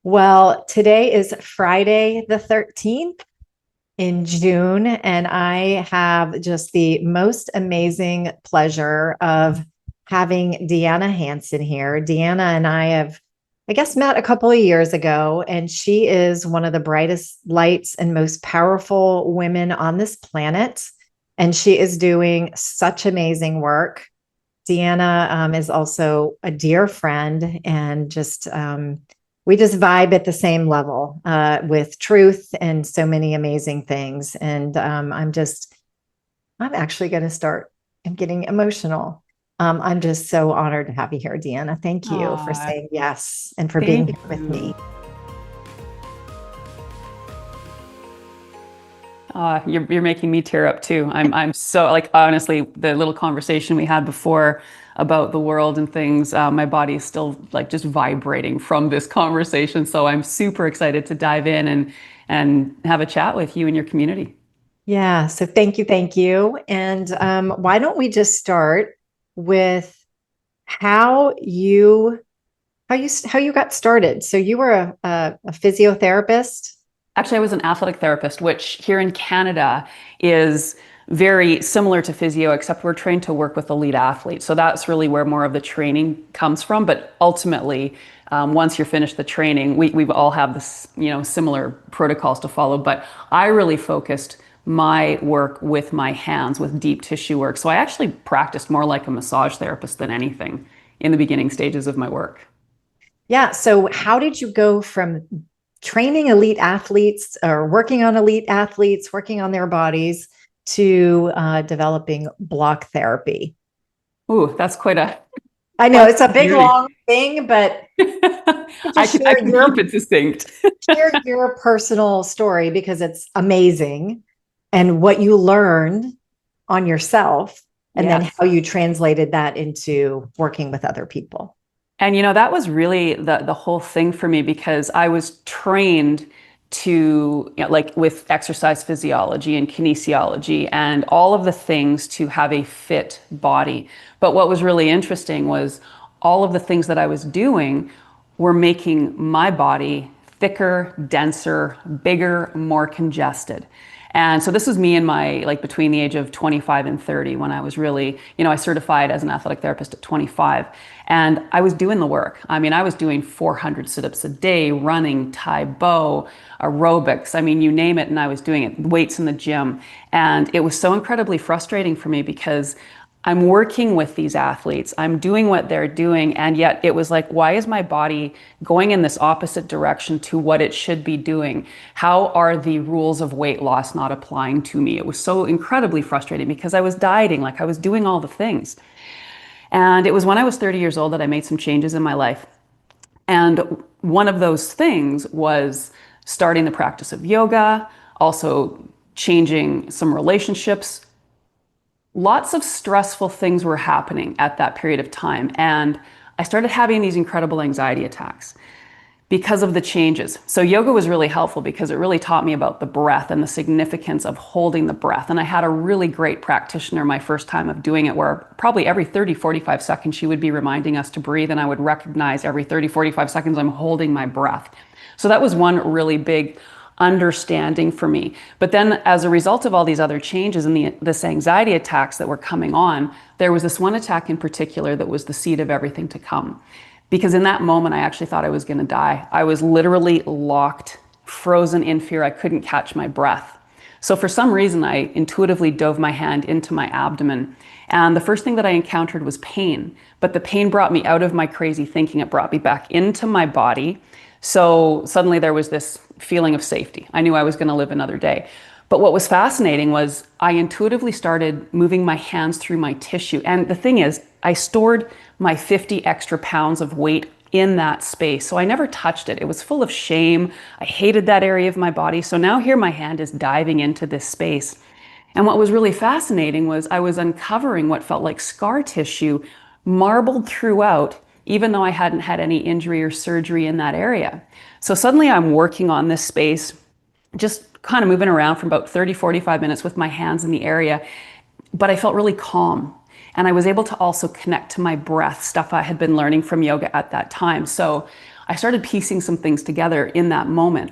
Well, today is Friday the 13th in June, and I have just the most amazing pleasure of having Deanna Hansen here. Deanna and I have, I guess, met a couple of years ago, and she is one of the brightest lights and most powerful women on this planet. And she is doing such amazing work. Deanna is also a dear friend and just we just vibe at the same level with truth and so many amazing things. And I'm actually going to start. I'm getting emotional. I'm just so honored to have you here, Deanna. Thank you for Aw, saying yes and for being thank here with you. me. You're making me tear up too. I'm so like honestly, the little conversation we had before about the world and things, my body is still like just vibrating from this conversation. So I'm super excited to dive in and have a chat with you and your community. Yeah. So thank you, thank you. And why don't we just start with how you how you got started? So you were a physiotherapist. Actually, I was an athletic therapist, which here in Canada is very similar to physio, except we're trained to work with elite athletes. So that's really where more of the training comes from. But ultimately, once you're finished the training, we all have this, similar protocols to follow. But I really focused my work with my hands, with deep tissue work. So I actually practiced more like a massage therapist than anything in the beginning stages of my work. Yeah. So how did you go from training elite athletes or working on elite athletes, working on their bodies to developing block therapy? Ooh, that's quite a I know quite it's a a big, journey. long thing, but I just can I can keep it succinct. share your personal story because it's amazing and what you learned on yourself and then Yes. how you translated that into working with other people. And that was really the whole thing for me because I was trained to like with exercise physiology and kinesiology and all of the things to have a fit body. But what was really interesting was all of the things that I was doing were making my body thicker, denser, bigger, more congested. And so this was me in my like between the age of 25 and 30 when I was really, I certified as an athletic therapist at 25 and I was doing the work. I mean, I was doing 400 sit-ups a day, running, Tai Bo, aerobics. I mean, you name it and I was doing it, weights in the gym. And it was so incredibly frustrating for me because I'm working with these athletes, I'm doing what they're doing, and yet it was like, why is my body going in this opposite direction to what it should be doing? How are the rules of weight loss not applying to me? It was so incredibly frustrating because I was dieting, like I was doing all the things. And it was when I was 30 years old that I made some changes in my life. And one of those things was starting the practice of yoga, also changing some relationships. Lots of stressful things were happening at that period of time. And I started having these incredible anxiety attacks because of the changes. So yoga was really helpful because it really taught me about the breath and the significance of holding the breath. And I had a really great practitioner my first time of doing it where probably every 30, 45 seconds she would be reminding us to breathe and I would recognize every 30, 45 seconds I'm holding my breath. So that was one really big understanding for me. But then as a result of all these other changes and this anxiety attacks that were coming on, there was this one attack in particular that was the seed of everything to come. Because in that moment, I actually thought I was going to die. I was literally locked, frozen in fear. I couldn't catch my breath. So for some reason, I intuitively dove my hand into my abdomen. And the first thing that I encountered was pain. But the pain brought me out of my crazy thinking. It brought me back into my body. So suddenly there was this feeling of safety. I knew I was going to live another day. But what was fascinating was I intuitively started moving my hands through my tissue. And the thing is, I stored my 50 extra pounds of weight in that space. So I never touched it. It was full of shame. I hated that area of my body. So now here my hand is diving into this space. And what was really fascinating was I was uncovering what felt like scar tissue marbled throughout, even though I hadn't had any injury or surgery in that area. So suddenly I'm working on this space, just kind of moving around for about 30, 45 minutes with my hands in the area. But I felt really calm. And I was able to also connect to my breath, stuff I had been learning from yoga at that time. So I I started piecing some things together in that moment.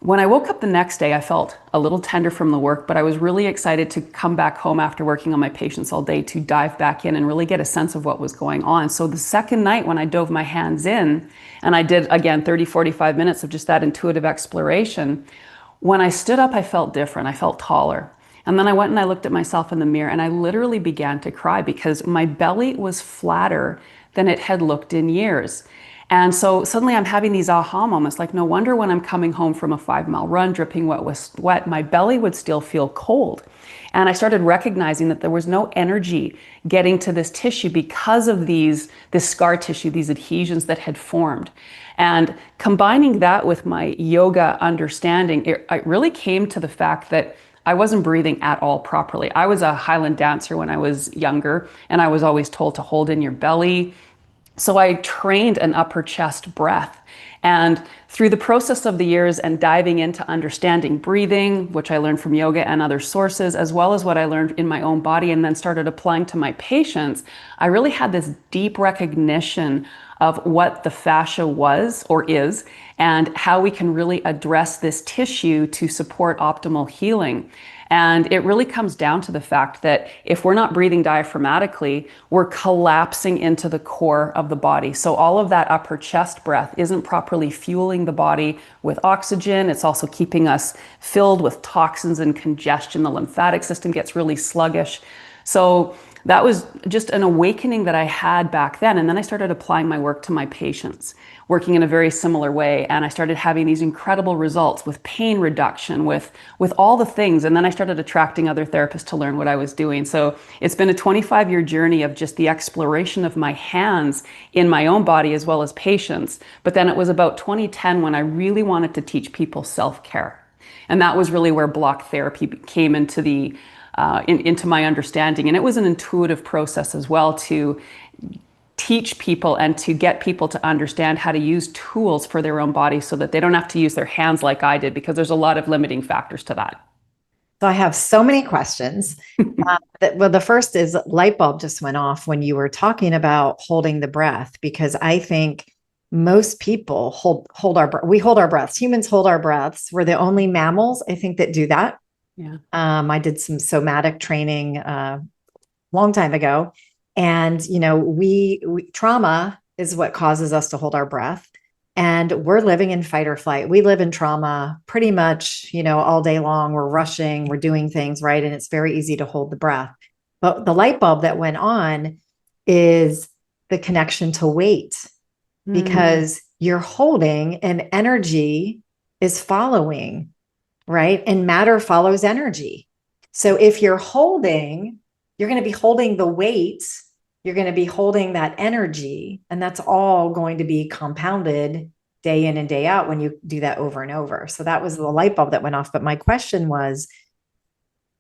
When I woke up the next day, I felt a little tender from the work, but I was really excited to come back home after working on my patients all day to dive back in and really get a sense of what was going on. So the second night when I dove my hands in, and I did again 30, 45 minutes of just that intuitive exploration, when I stood up, I felt different. I felt taller. And then I went and I looked at myself in the mirror and I literally began to cry because my belly was flatter than it had looked in years. And so suddenly I'm having these aha moments, like no wonder when I'm coming home from a 5 mile run, dripping wet with sweat, my belly would still feel cold. And I started recognizing that there was no energy getting to this tissue because of this scar tissue, these adhesions that had formed. And combining that with my yoga understanding, it really came to the fact that I wasn't breathing at all properly. I was a Highland dancer when I was younger, and I was always told to hold in your belly. So I trained an upper chest breath. And through the process of the years and diving into understanding breathing, which I learned from yoga and other sources, as well as what I learned in my own body and then started applying to my patients, I really had this deep recognition of what the fascia was or is and how we can really address this tissue to support optimal healing. And it really comes down to the fact that if we're not breathing diaphragmatically, we're collapsing into the core of the body. So all of that upper chest breath isn't properly fueling the body with oxygen. It's also keeping us filled with toxins and congestion. The lymphatic system gets really sluggish. So that was just an awakening that I had back then. And then I started applying my work to my patients, working in a very similar way. And I started having these incredible results with pain reduction, with all the things. And then I started attracting other therapists to learn what I was doing. So it's been a 25-year journey of just the exploration of my hands in my own body as well as patients. But then it was about 2010 when I really wanted to teach people self-care. And that was really where block therapy came into my understanding. And it was an intuitive process as well to teach people and to get people to understand how to use tools for their own body so that they don't have to use their hands like I did, because there's a lot of limiting factors to that. So I have so many questions. Well, the first is light bulb just went off when you were talking about holding the breath, because I think most people hold our we hold our breaths. Humans hold our breaths. We're the only mammals, I think, that do that. Yeah. I did some somatic training long time ago, and we trauma is what causes us to hold our breath, and we're living in fight or flight. We live in trauma pretty much, all day long. We're rushing, we're doing things right, and it's very easy to hold the breath. But the light bulb that went on is the connection to weight, because you're holding and energy is following. Right? And matter follows energy. So if you're holding, you're going to be holding the weight, you're going to be holding that energy, and that's all going to be compounded day in and day out when you do that over and over. So that was the light bulb that went off. But my question was,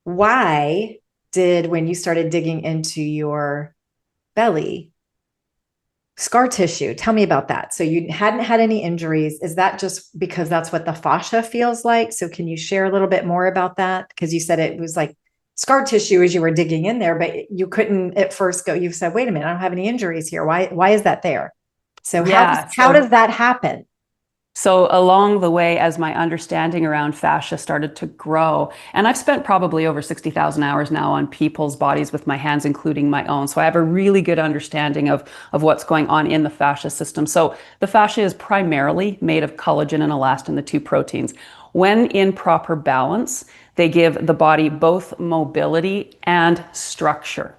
why when you started digging into your belly, scar tissue, tell me about that. So you hadn't had any injuries. Is that just because that's what the fascia feels like? So can you share a little bit more about that? Because you said it was like scar tissue as you were digging in there, but you couldn't at first go, you said, wait a minute, I don't have any injuries here. Why is that there? So how does that happen? So along the way, as my understanding around fascia started to grow, and I've spent probably over 60,000 hours now on people's bodies with my hands, including my own. So I have a really good understanding of what's going on in the fascia system. So the fascia is primarily made of collagen and elastin, the two proteins. When in proper balance, they give the body both mobility and structure.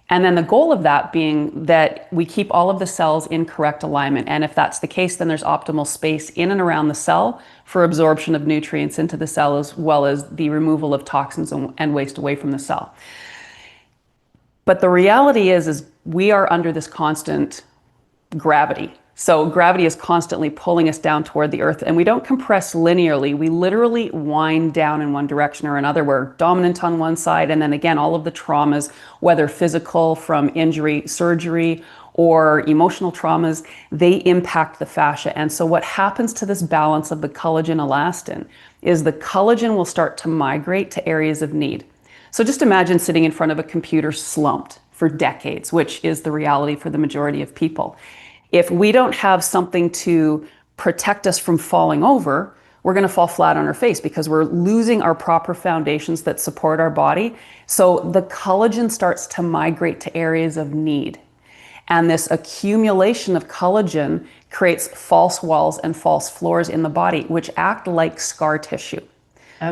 And then the goal of that being that we keep all of the cells in correct alignment. And if that's the case, then there's optimal space in and around the cell for absorption of nutrients into the cell, as well as the removal of toxins and waste away from the cell. But the reality is we are under this constant gravity. So gravity is constantly pulling us down toward the earth, and we don't compress linearly. We literally wind down in one direction or another. We're dominant on one side, and then again, all of the traumas, whether physical from injury, surgery, or emotional traumas, they impact the fascia. And so what happens to this balance of the collagen elastin is the collagen will start to migrate to areas of need. So just imagine sitting in front of a computer slumped for decades, which is the reality for the majority of people. If we don't have something to protect us from falling over, we're going to fall flat on our face because we're losing our proper foundations that support our body. So the collagen starts to migrate to areas of need. And this accumulation of collagen creates false walls and false floors in the body, which act like scar tissue.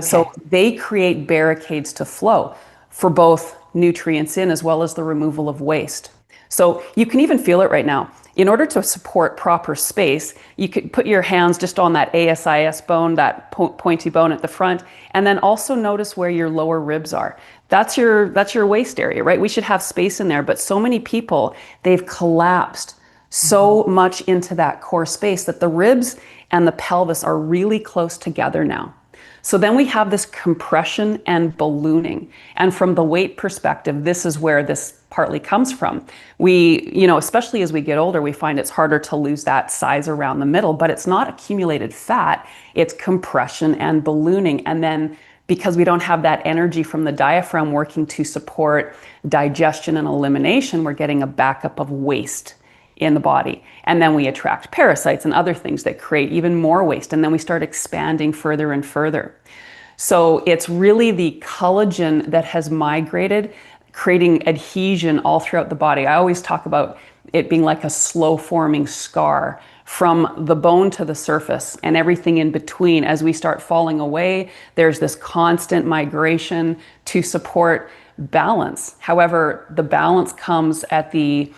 So Okay. they create barricades to flow for both nutrients in as well as the removal of waste. So you can even feel it right now. In order to support proper space, you could put your hands just on that ASIS bone, that pointy bone at the front, and then also notice where your lower ribs are. That's your waist area, right? We should have space in there, but so many people, they've collapsed so much into that core space that the ribs and the pelvis are really close together now. So then we have this compression and ballooning. And from the weight perspective, this is where this partly comes from. Especially as we get older, we find it's harder to lose that size around the middle, but it's not accumulated fat, it's compression and ballooning. And then because we don't have that energy from the diaphragm working to support digestion and elimination, we're getting a backup of waste in the body. And then we attract parasites and other things that create even more waste. And then we start expanding further and further. So it's really the collagen that has migrated, creating adhesion all throughout the body. I always talk about it being like a slow forming scar from the bone to the surface and everything in between. As we start falling away, there's this constant migration to support balance. However, the balance comes at we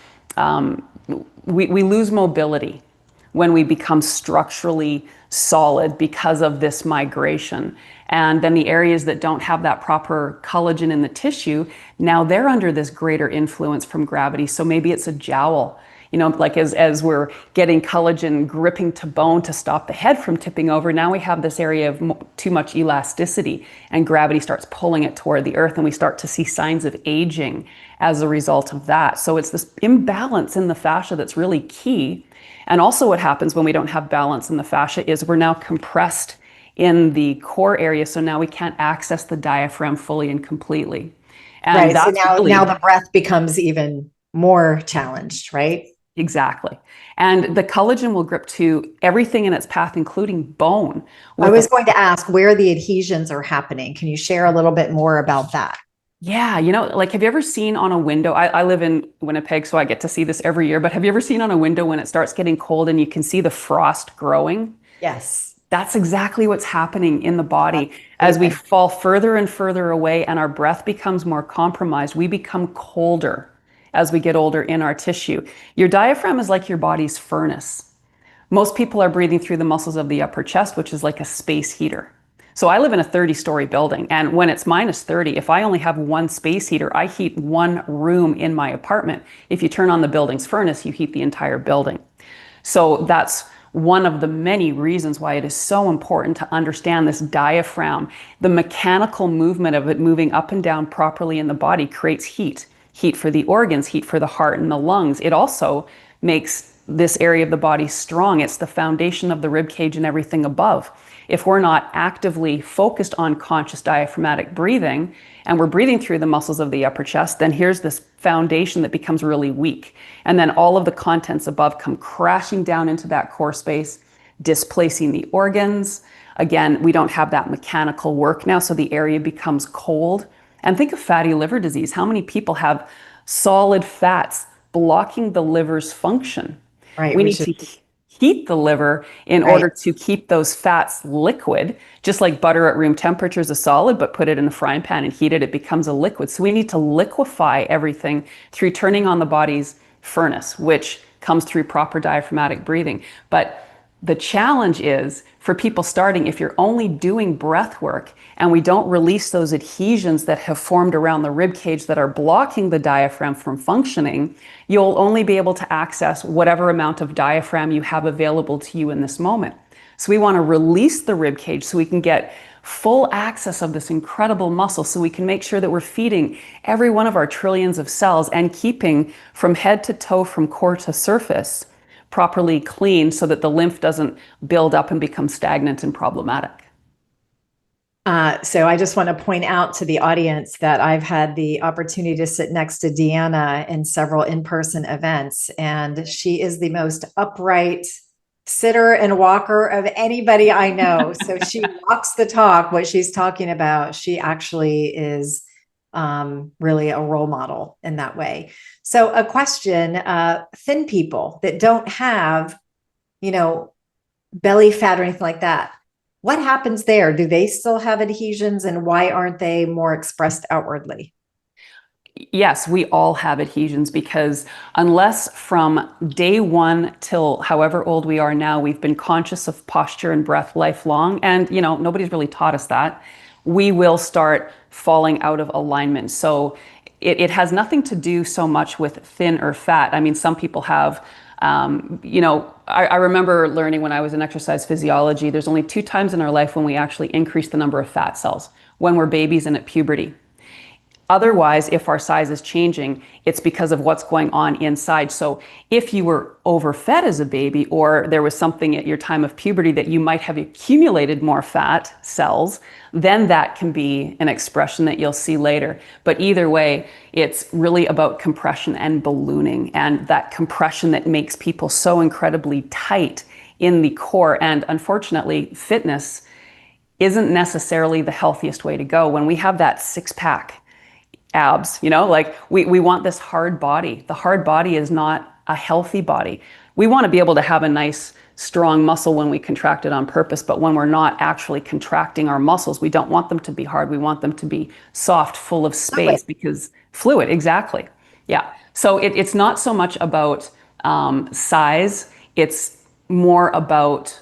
lose mobility when we become structurally solid because of this migration. And then the areas that don't have that proper collagen in the tissue, now they're under this greater influence from gravity. So maybe it's a jowl, like as we're getting collagen gripping to bone to stop the head from tipping over, now we have this area of too much elasticity and gravity starts pulling it toward the earth and we start to see signs of aging as a result of that. So it's this imbalance in the fascia that's really key. And also what happens when we don't have balance in the fascia is we're now compressed in the core area. So now we can't access the diaphragm fully and completely. And Right. So that's now really the breath becomes even more challenged, right? exactly. And the collagen will grip to everything in its path, including bone. I With was going to ask where the adhesions are happening. Can you share a little bit more about that? yeah, like have you ever seen on a window? I live in Winnipeg, so I get to see this every year. But have you ever seen on a window when it starts getting cold and you can see the frost growing? Yes. That's exactly what's happening in the body. As we Absolutely. fall further and further away and our breath becomes more compromised, we become colder as we get older in our tissue. Your diaphragm is like your body's furnace. Most people are breathing through the muscles of the upper chest, which is like a space heater. So I live in a 30-story building, and when it's minus 30, if I only have one space heater, I heat one room in my apartment. If you turn on the building's furnace, you heat the entire building. So that's one of the many reasons why it is so important to understand this diaphragm. The mechanical movement of it moving up and down properly in the body creates heat. Heat for the organs, heat for the heart and the lungs. It also makes this area of the body strong. It's the foundation of the rib cage and everything above. If we're not actively focused on conscious diaphragmatic breathing and we're breathing through the muscles of the upper chest, then here's this foundation that becomes really weak. And then all of the contents above come crashing down into that core space, displacing the organs. Again, we don't have that mechanical work now, so the area becomes cold. And think of fatty liver disease. How many people have solid fats blocking the liver's function? Right. We We need should, to heat the liver in right. order to keep those fats liquid, just like butter at room temperature is a solid, but put it in a frying pan and heat it, it becomes a liquid. So we need to liquefy everything through turning on the body's furnace, which comes through proper diaphragmatic breathing. But the challenge is for people starting, if you're only doing breath work and we don't release those adhesions that have formed around the rib cage that are blocking the diaphragm from functioning, you'll only be able to access whatever amount of diaphragm you have available to you in this moment. So we want to release the rib cage so we can get full access of this incredible muscle so we can make sure that we're feeding every one of our trillions of cells and keeping from head to toe, from core to surface, properly clean so that the lymph doesn't build up and become stagnant and problematic. So I just want to point out to the audience that I've had the opportunity to sit next to Deanna in several in-person events, and she is the most upright sitter and walker of anybody I know. So she walks the talk. What she's talking about, she actually is really a role model in that way. So a question, thin people that don't have, you know, belly fat or anything like that, what happens there? Do they still have adhesions, and why aren't they more expressed outwardly? Yes, we all have adhesions because unless from day one till however old we are now, we've been conscious of posture and breath lifelong, and nobody's really taught us that, we will start falling out of alignment. So it has nothing to do so much with thin or fat. I mean, some people have, I remember learning when I was in exercise physiology, there's only two times in our life when we actually increase the number of fat cells, when we're babies and at puberty. Otherwise, if our size is changing, it's because of what's going on inside. So if you were overfed as a baby, or there was something at your time of puberty that you might have accumulated more fat cells, then that can be an expression that you'll see later. But either way, it's really about compression and ballooning, and that compression that makes people so incredibly tight in the core. And unfortunately, fitness isn't necessarily the healthiest way to go. When we have that six pack, abs, like we want this hard body. The hard body is not a healthy body. We want to be able to have a nice strong muscle when we contract it on purpose, but when we're not actually contracting our muscles, we don't want them to be hard. We want them to be soft, full of space, because fluid, exactly. Yeah. So it's not so much about size, it's more about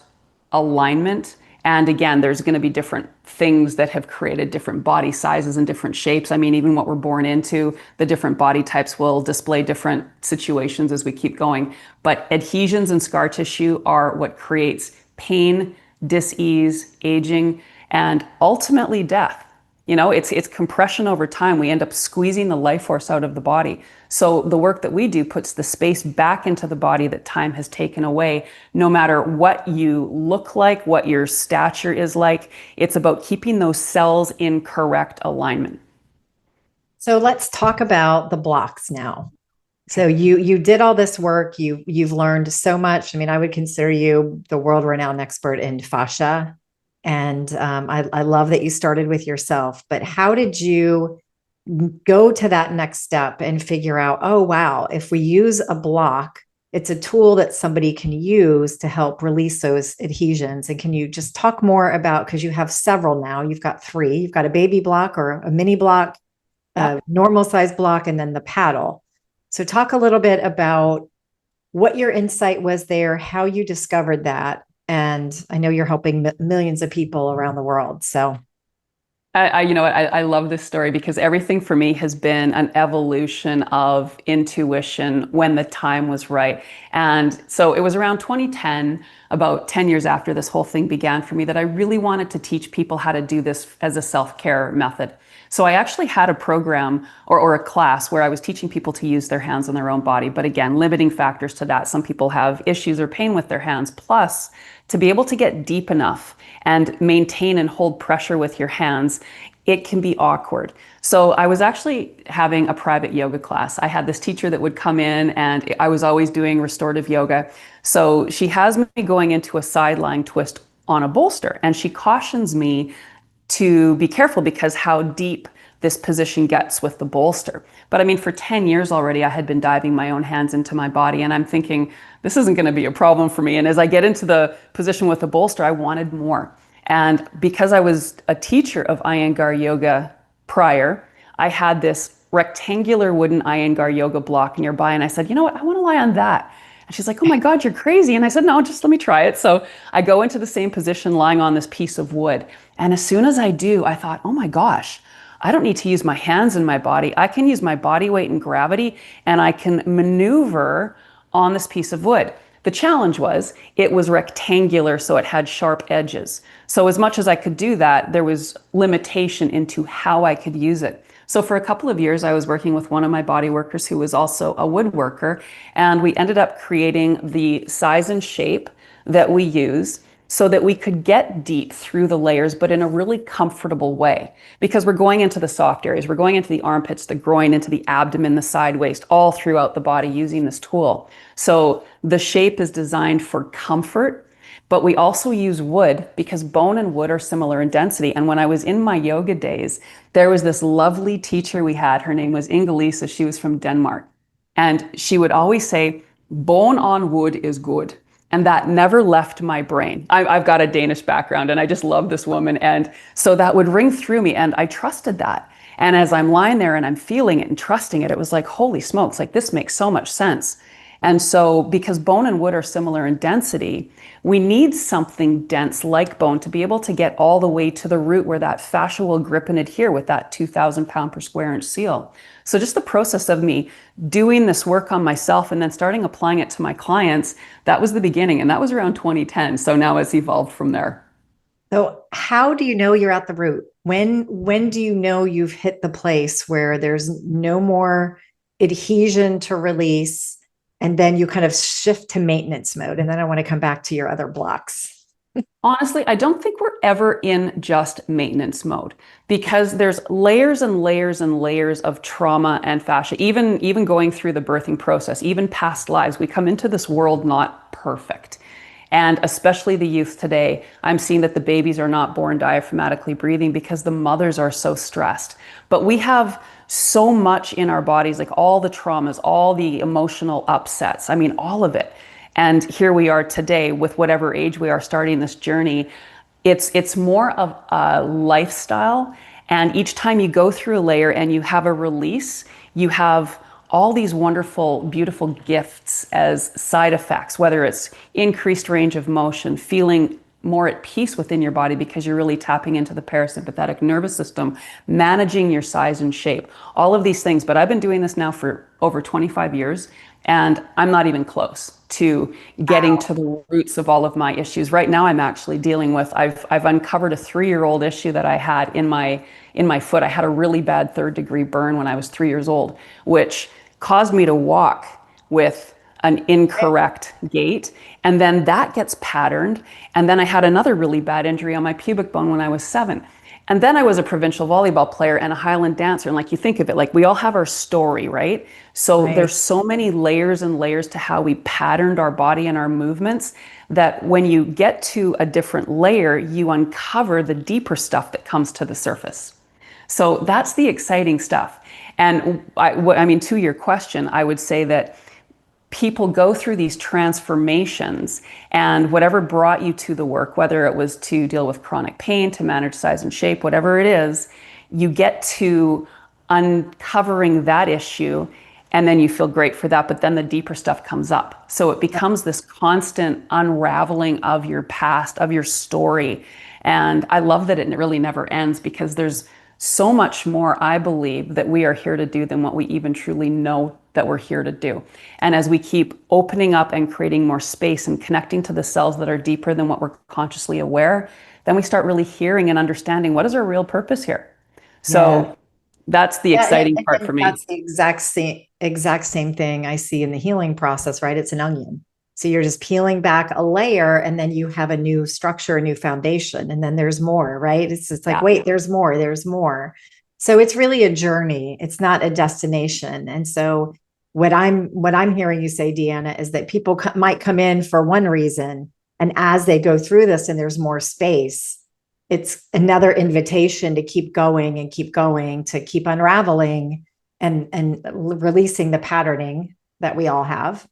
alignment. And again, there's going to be different things that have created different body sizes and different shapes. I mean, even what we're born into, the different body types will display different situations as we keep going. But adhesions and scar tissue are what creates pain, dis-ease, aging, and ultimately death. It's compression over time. We end up squeezing the life force out of the body. So the work that we do puts the space back into the body that time has taken away. No matter what you look like, what your stature is like, it's about keeping those cells in correct alignment. So let's talk about the blocks now. Okay. So you did all this work. You've learned so much. I mean, I would consider you the world renowned expert in fascia, and I love that you started with yourself. But how did you go to that next step and figure out, oh wow, if we use a block, it's a tool that somebody can use to help release those adhesions? And can you just talk more about, because you have several now, you've got three, you've got a baby block or a mini block, Yep. a normal size block, and then the paddle. So talk a little bit about what your insight was there, how you discovered that. And I know you're helping millions of people around the world. So I love this story because everything for me has been an evolution of intuition when the time was right. And so it was around 2010, about 10 years after this whole thing began for me, that I really wanted to teach people how to do this as a self-care method. So I actually had a program or a class where I was teaching people to use their hands on their own body. But again, limiting factors to that. Some people have issues or pain with their hands. Plus, to be able to get deep enough and maintain and hold pressure with your hands, it can be awkward. So I was actually having a private yoga class. I had this teacher that would come in, and I was always doing restorative yoga. So she has me going into a side lying twist on a bolster, and she cautions me to be careful because how deep this position gets with the bolster. But I mean, for 10 years already, I had been diving my own hands into my body, and I'm thinking, this isn't going to be a problem for me. And as I get into the position with the bolster, I wanted more. And because I was a teacher of Iyengar yoga prior, I had this rectangular wooden Iyengar yoga block nearby. And I said, you know what? I want to lie on that. And she's like, oh my God, you're crazy. And I said, no, just let me try it. So I go into the same position lying on this piece of wood. And as soon as I do, I thought, oh my gosh, I don't need to use my hands in my body. I can use my body weight and gravity, and I can maneuver on this piece of wood. The challenge was it was rectangular, so it had sharp edges. So as much as I could do that, there was limitation into how I could use it. So for a couple of years, I was working with one of my body workers who was also a woodworker, and we ended up creating the size and shape that we use. so that we could get deep through the layers, but in a really comfortable way. Because we're going into the soft areas, we're going into the armpits, the groin, into the abdomen, the side waist, all throughout the body using this tool. So the shape is designed for comfort, but we also use wood because bone and wood are similar in density. And when I was in my yoga days, there was this lovely teacher we had. Her name was Inga-Lisa. She was from Denmark. And she would always say, bone on wood is good. And that never left my brain. I've got a Danish background and I just love this woman. And so that would ring through me and I trusted that. And as I'm lying there and I'm feeling it and trusting it, it was like, holy smokes, like this makes so much sense. And so, because bone and wood are similar in density, we need something dense like bone to be able to get all the way to the root where that fascia will grip and adhere with that 2,000 pound per square inch seal. So, just the process of me doing this work on myself and then starting applying it to my clients, that was the beginning. And that was around 2010. So now it's evolved from there. So how do you know you're at the root? When do you know you've hit the place where there's no more adhesion to release, and then you kind of shift to maintenance mode? And then I want to come back to your other blocks. Honestly, I don't think we're ever in just maintenance mode because there's layers and layers and layers of trauma and fascia, even going through the birthing process, even past lives. We come into this world not perfect. And especially the youth today, I'm seeing that the babies are not born diaphragmatically breathing because the mothers are so stressed. But we have so much in our bodies, like all the traumas, all the emotional upsets. I mean, all of it. And here we are today with whatever age we are starting this journey. It's more of a lifestyle. And each time you go through a layer and you have a release, you have all these wonderful, beautiful gifts as side effects, whether it's increased range of motion, feeling more at peace within your body because you're really tapping into the parasympathetic nervous system, managing your size and shape, all of these things. But I've been doing this now for over 25 years, and I'm not even close to getting to the roots of all of my issues. Right now, I'm actually dealing with, I've uncovered a 3-year-old issue that I had in my foot. I had a really bad 3rd-degree burn when I was 3 years old, which caused me to walk with an incorrect gait. And then that gets patterned. And then I had another really bad injury on my pubic bone when I was 7. And then I was a provincial volleyball player and a Highland dancer. And like you think of it, like we all have our story, right? So Right. there's so many layers and layers to how we patterned our body and our movements that when you get to a different layer, you uncover the deeper stuff that comes to the surface. So that's the exciting stuff. And I mean, to your question, I would say that people go through these transformations, and whatever brought you to the work, whether it was to deal with chronic pain, to manage size and shape, whatever it is, you get to uncovering that issue and then you feel great for that, but then the deeper stuff comes up. So it becomes this constant unraveling of your past, of your story. And I love that it really never ends because there's so much more, I believe, that we are here to do than what we even truly know that we're here to do. And as we keep opening up and creating more space and connecting to the cells that are deeper than what we're consciously aware, then we start really hearing and understanding what is our real purpose here. Yeah. So that's the Yeah, exciting part and for me. that's the exact same thing I see in the healing process, right? It's an onion. So you're just peeling back a layer and then you have a new structure, a new foundation, and then there's more, right? It's just like, Yeah. wait, there's more, there's more. So it's really a journey. It's not a destination. And so what I'm hearing you say, Deanna, is that people might come in for one reason, and as they go through this and there's more space, it's another invitation to keep going and keep going, to keep unraveling and releasing the patterning that we all have,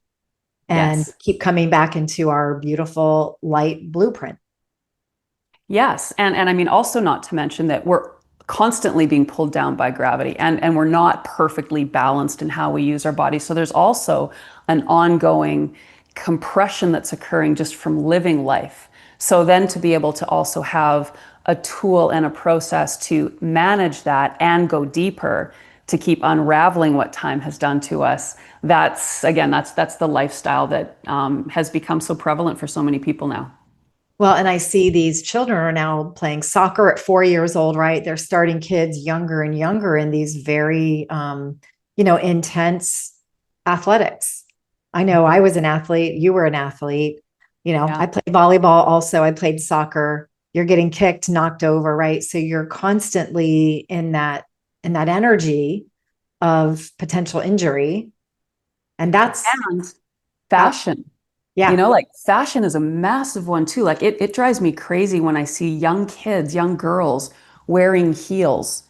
and Yes. keep coming back into our beautiful light blueprint. Yes. And I mean, also not to mention that we're constantly being pulled down by gravity and we're not perfectly balanced in how we use our body. So there's also an ongoing compression that's occurring just from living life. So then to be able to also have a tool and a process to manage that and go deeper to keep unraveling what time has done to us. That's again, that's the lifestyle that has become so prevalent for so many people now. Well, and I see these children are now playing soccer at 4 years old, right? They're starting kids younger and younger in these very, intense athletics. I know I was an athlete, you were an athlete. Yeah. I played volleyball also. I played soccer. You're getting kicked, knocked over, right? So you're constantly in that energy of potential injury. And And that, fashion. yeah. Like fashion is a massive one too. Like it drives me crazy when I see young kids, young girls wearing heels.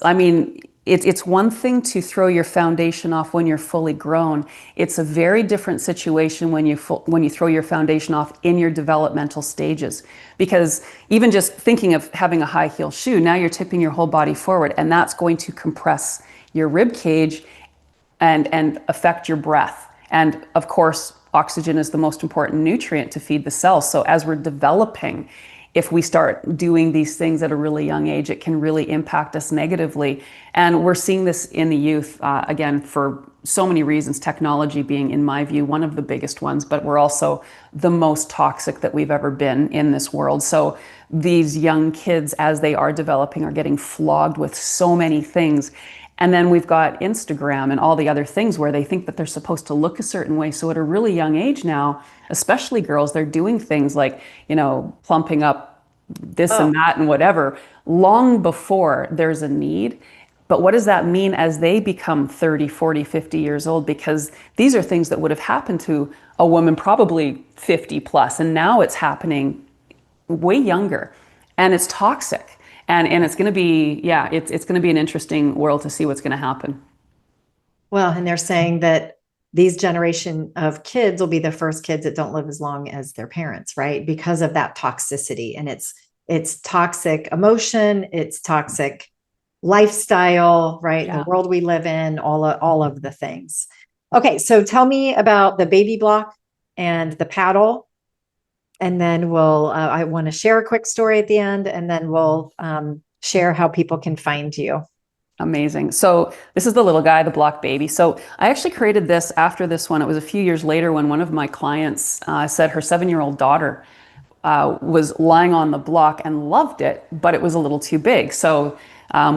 I mean, it's one thing to throw your foundation off when you're fully grown. It's a very different situation when you throw your foundation off in your developmental stages. Because even just thinking of having a high heel shoe, now you're tipping your whole body forward, and that's going to compress your rib cage and affect your breath. And of course, oxygen is the most important nutrient to feed the cells. So as we're developing, if we start doing these things at a really young age, it can really impact us negatively. And we're seeing this in the youth, again, for so many reasons, technology being, in my view, one of the biggest ones, but we're also the most toxic that we've ever been in this world. So these young kids, as they are developing, are getting flogged with so many things. And then we've got Instagram and all the other things where they think that they're supposed to look a certain way. So at a really young age now, especially girls, they're doing things like, plumping up this Oh, and that and whatever, long before there's a need. But what does that mean as they become 30, 40, 50 years old? Because these are things that would have happened to a woman probably 50 plus, and now it's happening way younger, and it's toxic. And it's going to be, yeah, it's going to be an interesting world to see what's going to happen. well, and they're saying that these generation of kids will be the first kids that don't live as long as their parents, right? Because of that toxicity. And it's toxic emotion, it's toxic lifestyle, right? The Yeah. world we live in, all of the things. Okay, so tell me about the baby block and the paddle, and then I want to share a quick story at the end, and then we'll share how people can find you. Amazing. So this is the little guy, the block baby. So I actually created this after this one. It was a few years later when one of my clients said her 7-year-old daughter was lying on the block and loved it, but it was a little too big. So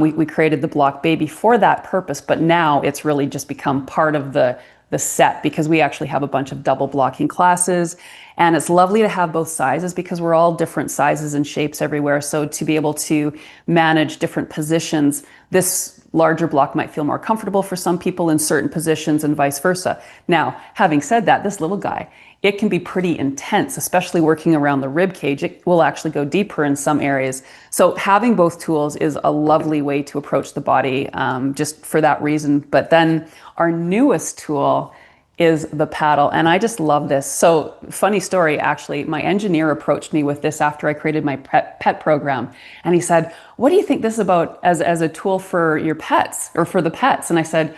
we created the block baby for that purpose. But now it's really just become part of the set because we actually have a bunch of double blocking classes. And it's lovely to have both sizes because we're all different sizes and shapes everywhere. So to be able to manage different positions, this larger block might feel more comfortable for some people in certain positions and vice versa. Now, having said that, this little guy, it can be pretty intense, especially working around the rib cage. It will actually go deeper in some areas. So having both tools is a lovely way to approach the body, just for that reason. But then our newest tool is the paddle. And I just love this. So funny story, actually, my engineer approached me with this after I created my pet program. And he said, what do you think this is about as a tool for your pets or for the pets? And I said,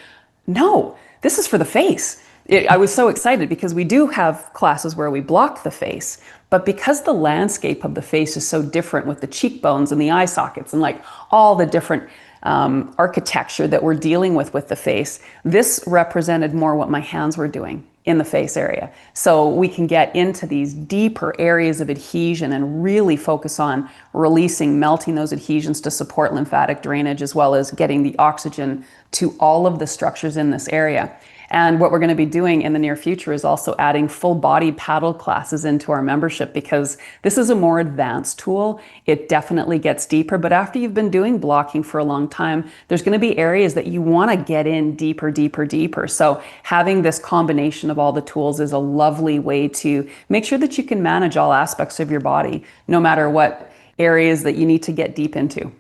no, this is for the face. I was so excited because we do have classes where we block the face, but because the landscape of the face is so different with the cheekbones and the eye sockets and like all the different architecture that we're dealing with the face, this represented more what my hands were doing in the face area. So we can get into these deeper areas of adhesion and really focus on releasing, melting those adhesions to support lymphatic drainage, as well as getting the oxygen to all of the structures in this area. And what we're going to be doing in the near future is also adding full body paddle classes into our membership because this is a more advanced tool. It definitely gets deeper, but after you've been doing blocking for a long time, there's going to be areas that you want to get in deeper, deeper, deeper. So having this combination of all the tools is a lovely way to make sure that you can manage all aspects of your body, no matter what areas that you need to get deep into.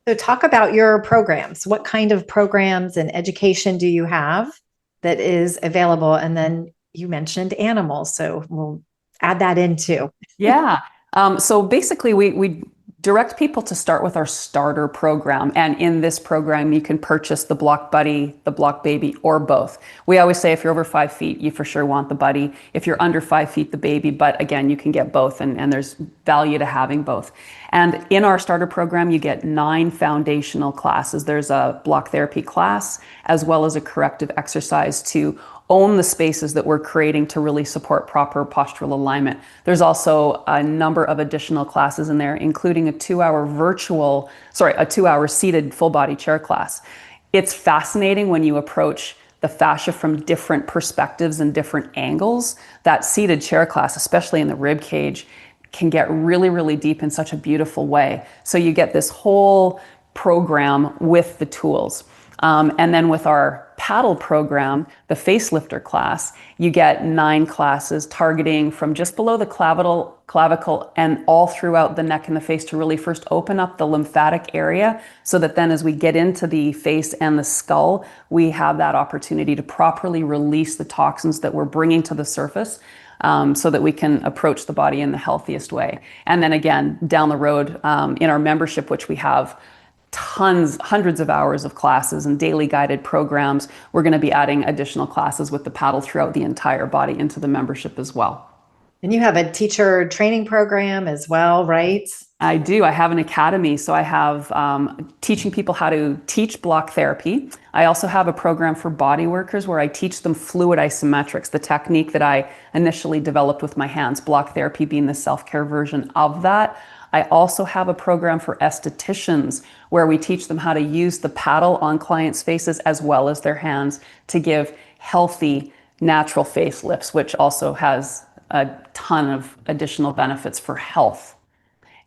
So talk about your programs. What kind of programs and education do you have that is available? And then you mentioned animals, so we'll add that in too. Yeah. So basically, we direct people to start with our starter program. And in this program, you can purchase the Block Buddy, the Block Baby, or both. We always say if you're over 5 feet, you for sure want the Buddy. If you're under 5 feet, the Baby. But again, you can get both, and there's value to having both. And in our starter program, you get 9 foundational classes. There's a block therapy class, as well as a corrective exercise to own the spaces that we're creating to really support proper postural alignment. There's also a number of additional classes in there, including a 2-hour seated full body chair class. It's fascinating when you approach the fascia from different perspectives and different angles, that seated chair class, especially in the rib cage, can get really, really deep in such a beautiful way. So you get this whole program with the tools. And then with our paddle program, the facelifter class, you get 9 classes targeting from just below the clavicle and all throughout the neck and the face to really first open up the lymphatic area so that then as we get into the face and the skull, we have that opportunity to properly release the toxins that we're bringing to the surface. So that we can approach the body in the healthiest way. And then again, down the road in our membership, which we have hundreds of hours of classes and daily guided programs, we're going to be adding additional classes with the paddle throughout the entire body into the membership as well. And you have a teacher training program as well, right? I do. I have an academy. So I have teaching people how to teach block therapy. I also have a program for body workers where I teach them fluid isometrics, the technique that I initially developed with my hands, block therapy being the self-care version of that. I also have a program for estheticians where we teach them how to use the paddle on clients' faces as well as their hands to give healthy, natural facelifts, which also has a ton of additional benefits for health.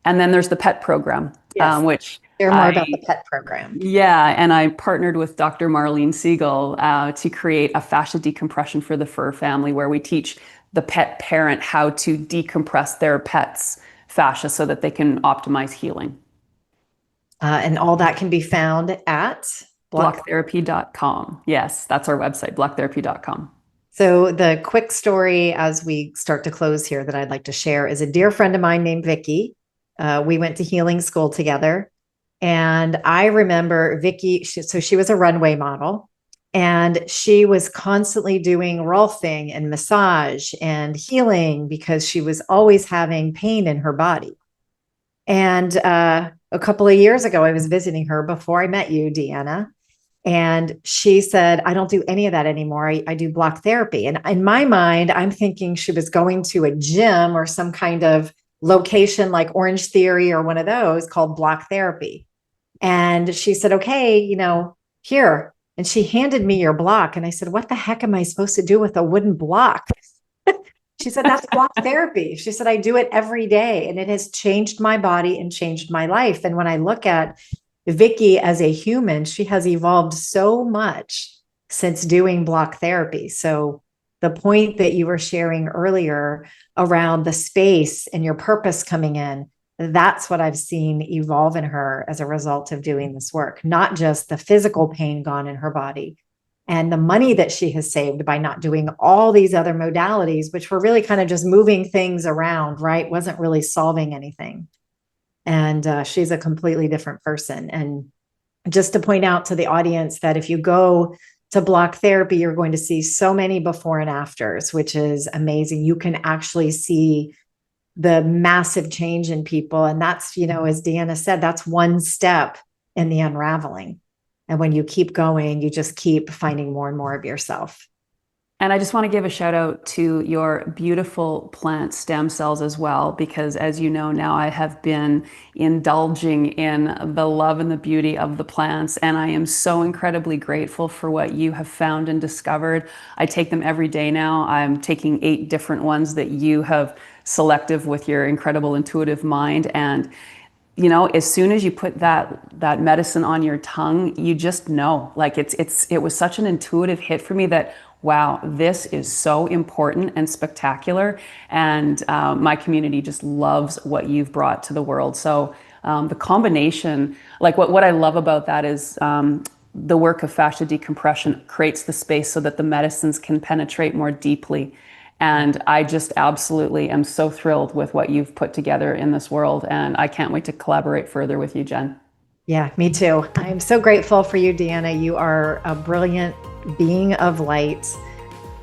And then there's the pet program, Yes. which Share more about the pet program. Yeah, and I partnered with Dr. Marlene Siegel to create a fascia decompression for the fur family, where we teach the pet parent how to decompress their pet's fascia so that they can optimize healing. And all that can be found at blocktherapy.com. Yes, that's our website, blocktherapy.com. So the quick story as we start to close here that I'd like to share is a dear friend of mine named Vicky. We went to healing school together. And I remember Vicky, so she was a runway model, and she was constantly doing rolfing and massage and healing because she was always having pain in her body. And a couple of years ago, I was visiting her before I met you, Deanna. And she said, I don't do any of that anymore. I do block therapy. And in my mind, I'm thinking she was going to a gym or some kind of location like Orange Theory or one of those called block therapy. And she said, okay, here. And she handed me your block. And I said, what the heck am I supposed to do with a wooden block? She said, that's block therapy. She said, I do it every day. And it has changed my body and changed my life. And when I look at Vicky as a human, she has evolved so much since doing block therapy. So the point that you were sharing earlier around the space and your purpose coming in, that's what I've seen evolve in her as a result of doing this work, not just the physical pain gone in her body and the money that she has saved by not doing all these other modalities, which were really kind of just moving things around, right? Wasn't really solving anything. And she's a completely different person. And just to point out to the audience that if you go to block therapy, you're going to see so many before and afters, which is amazing. You can actually see the massive change in people. And that's, as Deanna said, that's one step in the unraveling. And when you keep going, you just keep finding more and more of yourself. And I just want to give a shout out to your beautiful plant stem cells as well, because as you know, now I have been indulging in the love and the beauty of the plants. And I am so incredibly grateful for what you have found and discovered. I take them every day now. I'm taking 8 different ones that you have selected with your incredible intuitive mind. And as soon as you put that medicine on your tongue, you just know, like it was such an intuitive hit for me that, wow, this is so important and spectacular. And my community just loves what you've brought to the world. So the combination, like what I love about that is the work of fascia decompression creates the space so that the medicines can penetrate more deeply. And I just absolutely am so thrilled with what you've put together in this world. And I can't wait to collaborate further with you, Jenn. Yeah, me too. I'm so grateful for you, Deanna. You are a brilliant being of light.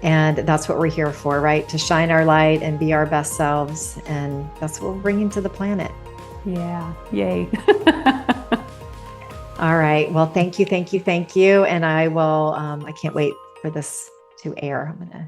And that's what we're here for, right? To shine our light and be our best selves. And that's what we're bringing to the planet. Yeah. Yay. All right. Well, thank you. And I will, I can't wait for this to air. I'm going to